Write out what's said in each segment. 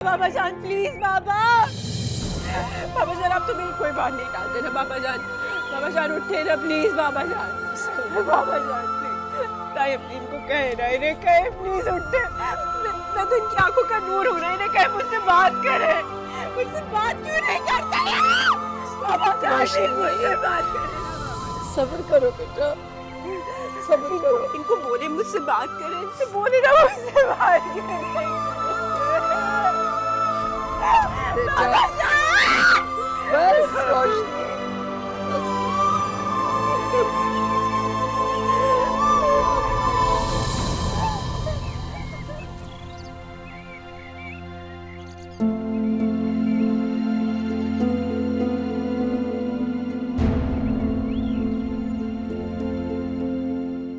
बाबा जान प्लीज बाबा। बाबा जान आप तो मेरी कोई बात नहीं टालते ना बाबा जान। बाबा जान उठे ना प्लीज बाबा जान। बाबा जान प्लीज ताई अपनी इनको कहे ना, इन्हें कहे प्लीज उठे। मैं तो इनकी आंखों का नूर हूँ ना, इन्हें कहे मुझसे बात करे। मुझसे बात क्यों नहीं करते बाबा जान, मुझसे बात करे। सब्र करो बेटा, सब्र करो। इनको बोले मुझसे बात करें, इनसे बोले ना मुझसे बात करें। बस रोशनी,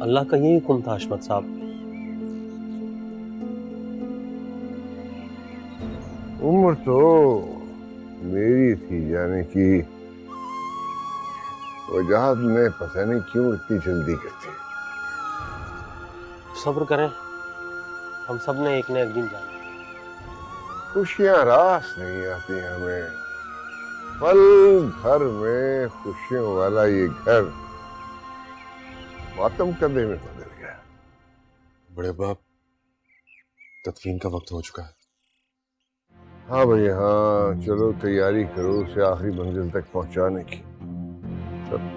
अल्लाह का यही हुक्म था अशमत साहब। उम्र तो मेरी थी जाने की, वजह में पता नहीं क्यों इतनी जल्दी करती। सब्र करें, हम सब ने एक न एक दिन जाना। खुशियां रास नहीं आती हमें, पल भर में खुशियों वाला ये घर मातम कदे में बदल गया। बड़े बाप, तदफीन का वक्त हो चुका है। हाँ भाई हाँ, चलो तैयारी करो उसे आखिरी मंजिल तक पहुंचाने की। चलो।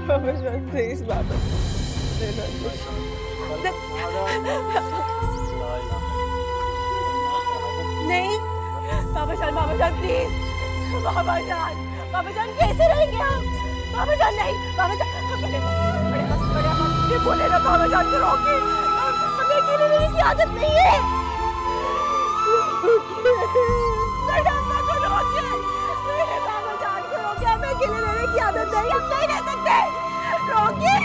बाबा जान प्लीज बाबा नहीं। बाबा जान प्लीज। बाबा जान कैसे रहेंगे हम? बाबा जान नहीं, बाबा जान बड़े बोले ना बाबा जान को रोके। हमें अकेले रहने की आदत नहीं है। बाबा जान को रोके, हमें अकेले रहने की आदत नहीं, हम नहीं रह सकते। रोकिए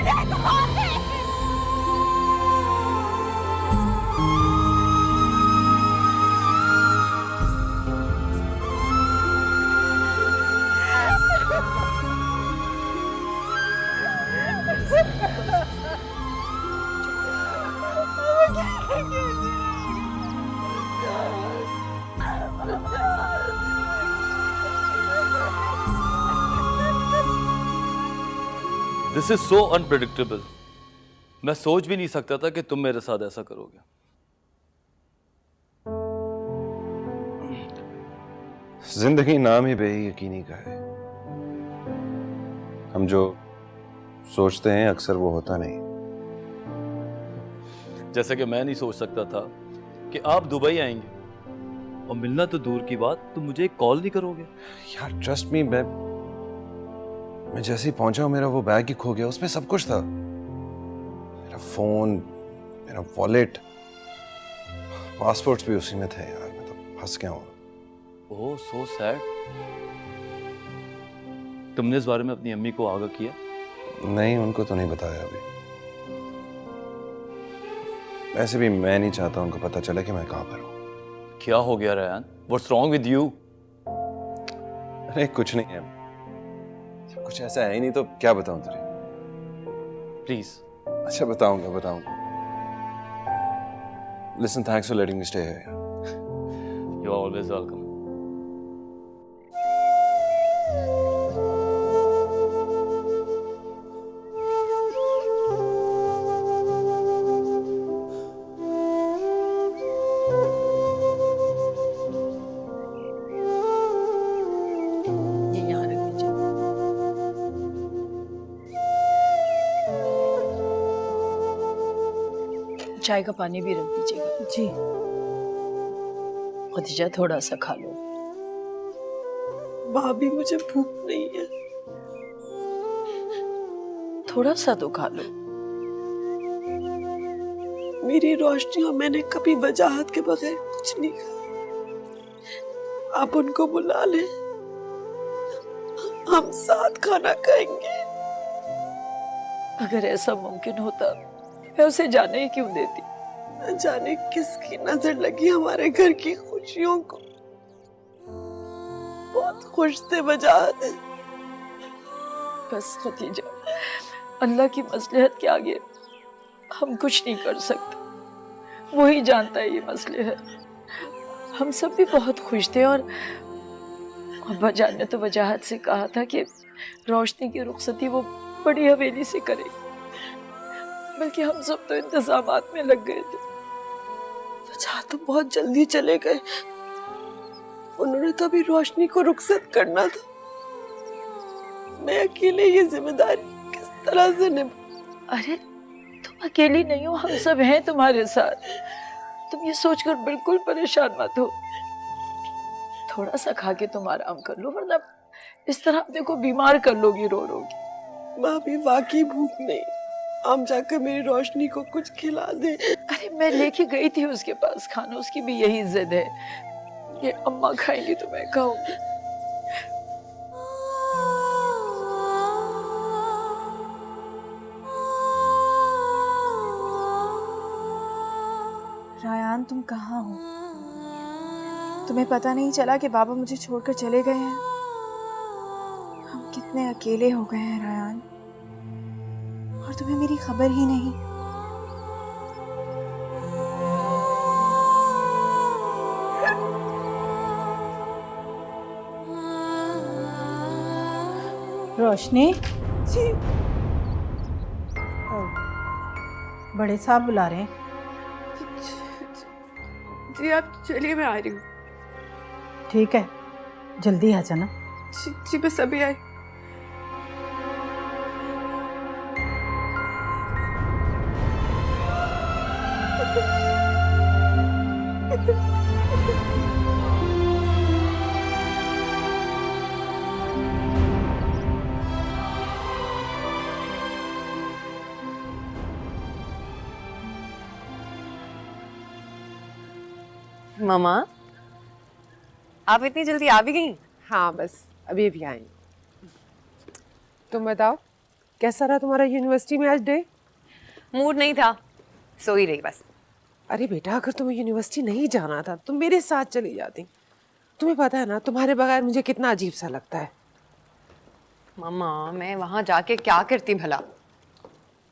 दिस इज सो अनप्रेडिक्टेबल। मैं सोच भी नहीं सकता था कि तुम मेरे साथ ऐसा करोगे। जिंदगी नाम ही बेयकीनी का है। हम जो सोचते हैं अक्सर वो होता नहीं। जैसे कि मैं नहीं सोच सकता था कि आप दुबई आएंगे और मिलना तो दूर की बात, तुम मुझे एक कॉल नहीं करोगे। यार ट्रस्ट मी, मैं जैसे ही पहुंचा मेरा वो बैग ही खो गया। उसमें सब कुछ था, मेरा फोन, मेरा वॉलेट, पासपोर्ट्स भी उसी में थे। यार मैं तो फंस गया हूँ। ओह सो सैड। तुमने इस बारे में अपनी अम्मी को आगाह किया? नहीं, उनको तो नहीं बताया अभी। वैसे भी मैं नहीं चाहता उनको पता चले कि मैं कहाँ पर हूँ। क्या हो गया Rehan? What's wrong with you? अरे कुछ नहीं है, कुछ ऐसा है ही नहीं तो क्या बताऊं तुझे। प्लीज। अच्छा बताऊंगा। Listen, thanks for letting me stay here. You are always welcome. चाय का पानी भी रख दीजिएगा। जी। खदीजा थोड़ा सा खा लो। भाभी मुझे भूख नहीं है। थोड़ा सा तो खा लो। मेरी रोशनी और मैंने कभी वजाहत के बगैर कुछ नहीं खाया। आप उनको बुला ले, हम साथ खाना खाएंगे। अगर ऐसा मुमकिन होता मैं उसे जाने ही क्यों देती। न जाने किसकी नजर लगी हमारे घर की खुशियों को। बहुत खुश थे बजात। बस खतीजा, अल्लाह की मसलहत के आगे हम कुछ नहीं कर सकते। वही जानता है ये मसले है। हम सब भी बहुत खुश थे और अब्बा जान ने तो वजाहत से कहा था कि रोशनी की रुखसती वो बड़ी हवेली से करेगी, बल्कि हम सब तो इंतजामात में लग गए थे। वजाहत तो बहुत जल्दी चले गए। उन्होंने तो अभी रोशनी को रुखसत करना था। मैं अकेले ये जिम्मेदारी किस तरह से अरे तुम अकेली नहीं हो, हम सब हैं तुम्हारे साथ। तुम ये सोचकर बिल्कुल परेशान मत हो। थोड़ा सा खा के तुम आराम कर लो, वरना इस तरह अपने को बीमार कर लोगी रो रोगी। माँ भी वाकई भूख नहीं। हम जाकर मेरी रोशनी को कुछ खिला दे। अरे मैं लेके गई थी उसके पास खाना, उसकी भी यही जिद है। ये अम्मा खाएंगी तो मैं खाऊंगी। रायान, तुम कहाँ हो? तुम्हें पता नहीं चला कि बाबा मुझे छोड़कर चले गए हैं? हम कितने अकेले हो गए हैं रायान, और तुम्हें मेरी खबर ही नहीं। रोशनी, जी बड़े साहब बुला रहे हैं। जी आप चलिए, मैं आ रही हूँ। ठीक है, जल्दी आ जाना। जी बस अभी आई। मामा, आप इतनी जल्दी आ भी गई? हाँ, बस अभी अभी आई। तुम बताओ, कैसा रहा तुम्हारा यूनिवर्सिटी में आज डे? मूड नहीं था, सो ही रही बस। अरे बेटा, अगर तुम्हें यूनिवर्सिटी नहीं जाना था तुम मेरे साथ चली जाती। तुम्हें पता है ना, तुम्हारे बगैर मुझे कितना अजीब सा लगता है। मामा, मैं वहां जाके क्या करती भला?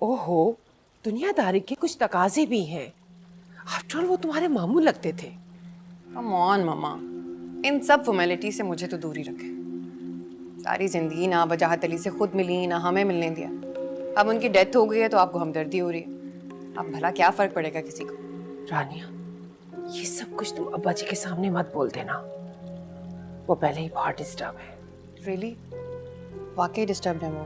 ओहो, दुनियादारी के कुछ तकाजे भी हैं। आफ्टर ऑल वो तुम्हारे मामू लगते थे। कम ऑन मामा, इन सब फॉर्मेलिटी से मुझे तो दूर ही रखे। सारी जिंदगी ना वजाहत अली से खुद मिली, ना हमें मिलने दिया। अब उनकी डेथ हो गई है तो आपको हमदर्दी हो रही है। अब भला क्या फर्क पड़ेगा किसी को? रानिया, ये सब कुछ तुम अब्बा जी के सामने मत बोल देना। वो पहले ही बहुत डिस्टर्ब है। रियली? वाकई डिस्टर्ब है वो?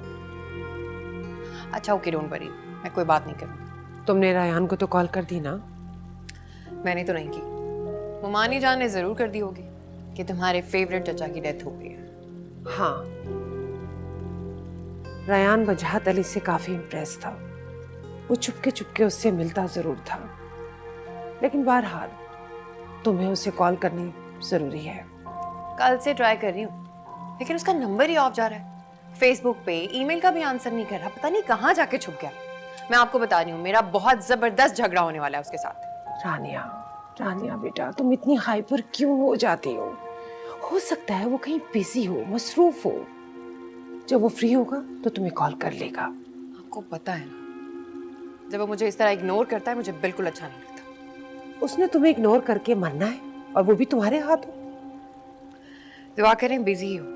अच्छा ओके, डोंट वरी, मैं कोई बात नहीं करूँगी। तुमने रायान को तो कॉल कर दी ना? मैंने तो नहीं की। मुमानी जान ने जरूर कर दी होगी कि तुम्हारे फेवरेट चचा की डेथ हो गई है। हाँ, रायान वजाहत अली से काफी इम्प्रेस था। वो चुपके चुपके उससे मिलता जरूर था, लेकिन बहरहाल तुम्हें उसे कॉल करनी जरूरी है। कल से ट्राई कर रही हूँ, लेकिन उसका नंबर ही ऑफ जा रहा है। फेसबुक पे ईमेल का भी आंसर नहीं कर रहा, पता नहीं कहाँ जाके छुप गया। मैं आपको बता रही हूँ, मेरा बहुत जबरदस्त झगड़ा होने वाला है उसके साथ। रानिया, रानिया बेटा, तुम इतनी हाइपर क्यों हो जाती हो सकता है वो कहीं बिजी हो, मसरूफ हो। जब वो फ्री होगा तो तुम्हें कॉल कर लेगा। आपको पता है ना, जब वो मुझे इस तरह इग्नोर करता है मुझे बिल्कुल अच्छा नहीं लगता। उसने तुम्हें इग्नोर करके मरना है, और वो भी तुम्हारे हाथों। दुआ करें बिजी हो,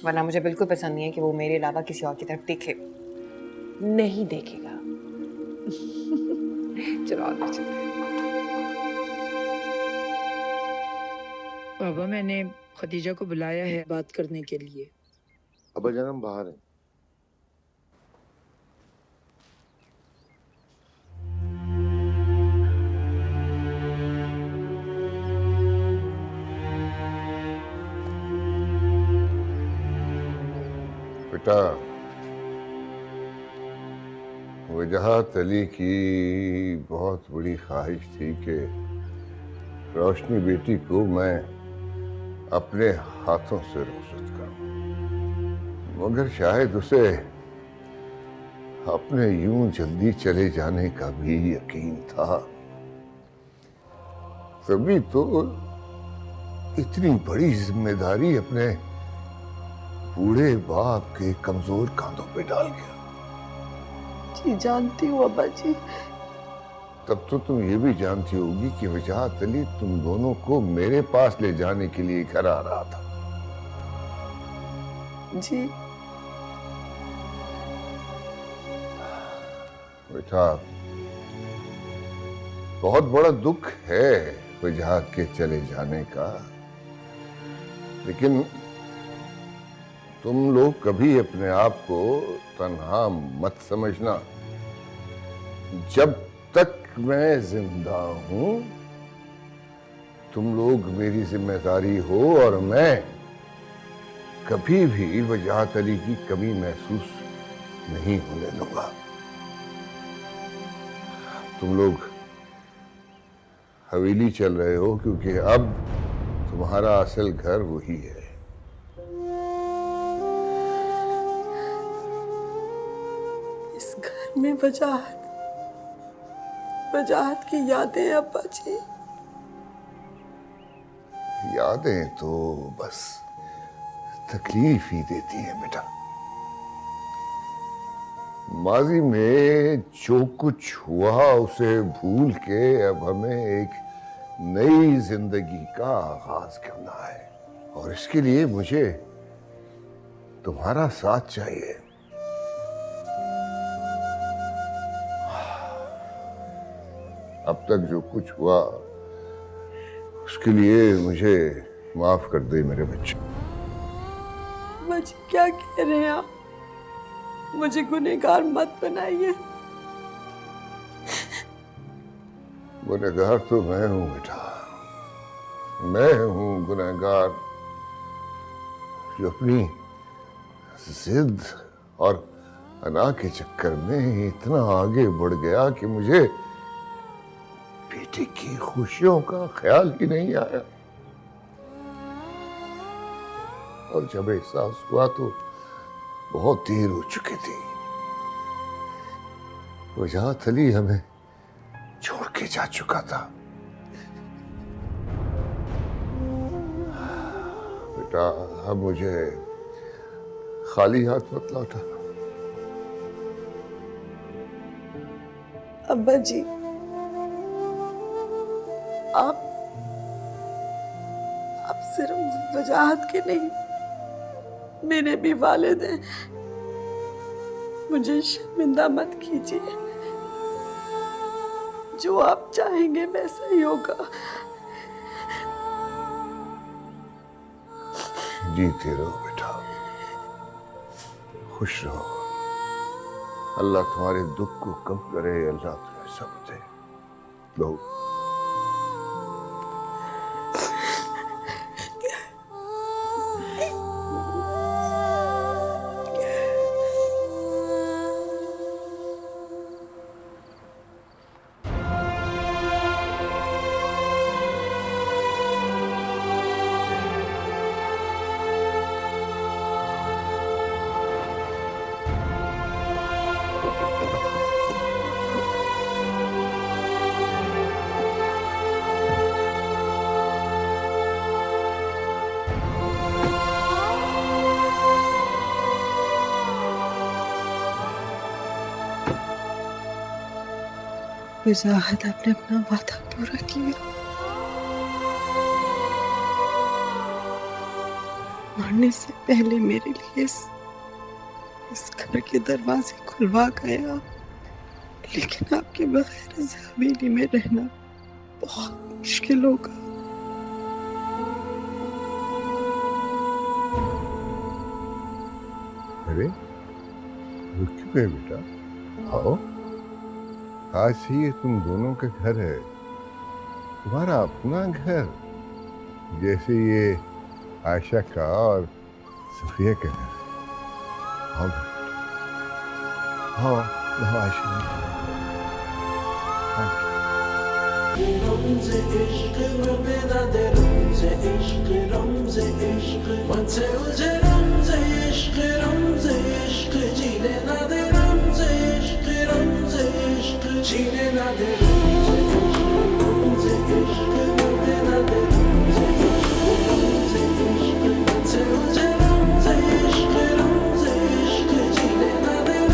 वरना मुझे बिल्कुल पसंद नहीं है कि वो मेरे अलावा किसी और की तरफ देखे। नहीं देखेगा। चलो अंदर चलते हैं। बाबा, मैंने खदीजा को बुलाया है बात करने के लिए। अब्बा जान हम बाहर हैं। बेटा, वजाहत अली की बहुत बड़ी ख्वाहिश थी कि रोशनी बेटी को मैं अपने हाथों से रुखसत करूं, मगर शायद उसे अपने यूं जल्दी चले जाने का भी यकीन था, तभी तो इतनी बड़ी जिम्मेदारी अपने बूढ़े बाप के कमजोर कांधों पे डाल गया। जी जानती हूँ अब्बा जी। तब तो तुम ये भी जानती होगी कि वजाहत अली तुम दोनों को मेरे पास ले जाने के लिए घर आ रहा था। जी बेटा, बहुत बड़ा दुख है वजाहत के चले जाने का, लेकिन तुम लोग कभी अपने आप को तन्हा मत समझना। जब तक मैं जिंदा हूं तुम लोग मेरी जिम्मेदारी हो, और मैं कभी भी वजाहत अली की कमी महसूस नहीं होने दूंगा। तुम लोग हवेली चल रहे हो क्योंकि अब तुम्हारा असल घर वही है। इस घर में वजाहत की यादें हैं अब्बा जी। यादें तो बस तकलीफ ही देती हैं बेटा। माजी में जो कुछ हुआ उसे भूल के अब हमें एक नई जिंदगी का आगाज करना है, और इसके लिए मुझे तुम्हारा साथ चाहिए। अब तक जो कुछ हुआ उसके लिए मुझे माफ कर दे मेरे बच्चे। अब्बा जी क्या कह रहे हैं आप? मुझे गुनहगार मत बनाइए। गुनहगार तो मैं हूं बेटा, मैं हूं गुनहगार जो अपनी जिद और अना के चक्कर में इतना आगे बढ़ गया कि मुझे बेटी की खुशियों का ख्याल ही नहीं आया, और जब एहसास हुआ तो बहुत देर हो चुकी थी। वजाहत अली हमें छोड़ के जा चुका था। बेटा, अब मुझे खाली हाथ मत लौटा। अब्बा जी आप सिर्फ वजाहत के नहीं, मेरे भी वालिद हैं। मुझे शर्मिंदा मत कीजिए। जो आप चाहेंगे वैसा ही होगा। जीते रहो बेटा, खुश रहो। अल्लाह तुम्हारे दुख को कम करे, अल्लाह तुम्हें सब दे। लो वजाहत आपने अपना वादा पूरा किया। मरने से पहले मेरे लिए इस घर के दरवाजे खुलवा गया, लेकिन आपके बगैर इस हवेली में रहना बहुत मुश्किल होगा। अरे वो क्यों है बेटा? आओ, आज से ये तुम दोनों का घर है, तुम्हारा अपना घर, जैसे ये आयशा का और सफिया का घर। आओ आओ आओ आयशा। रमज़े इश्क़ जीने ना दे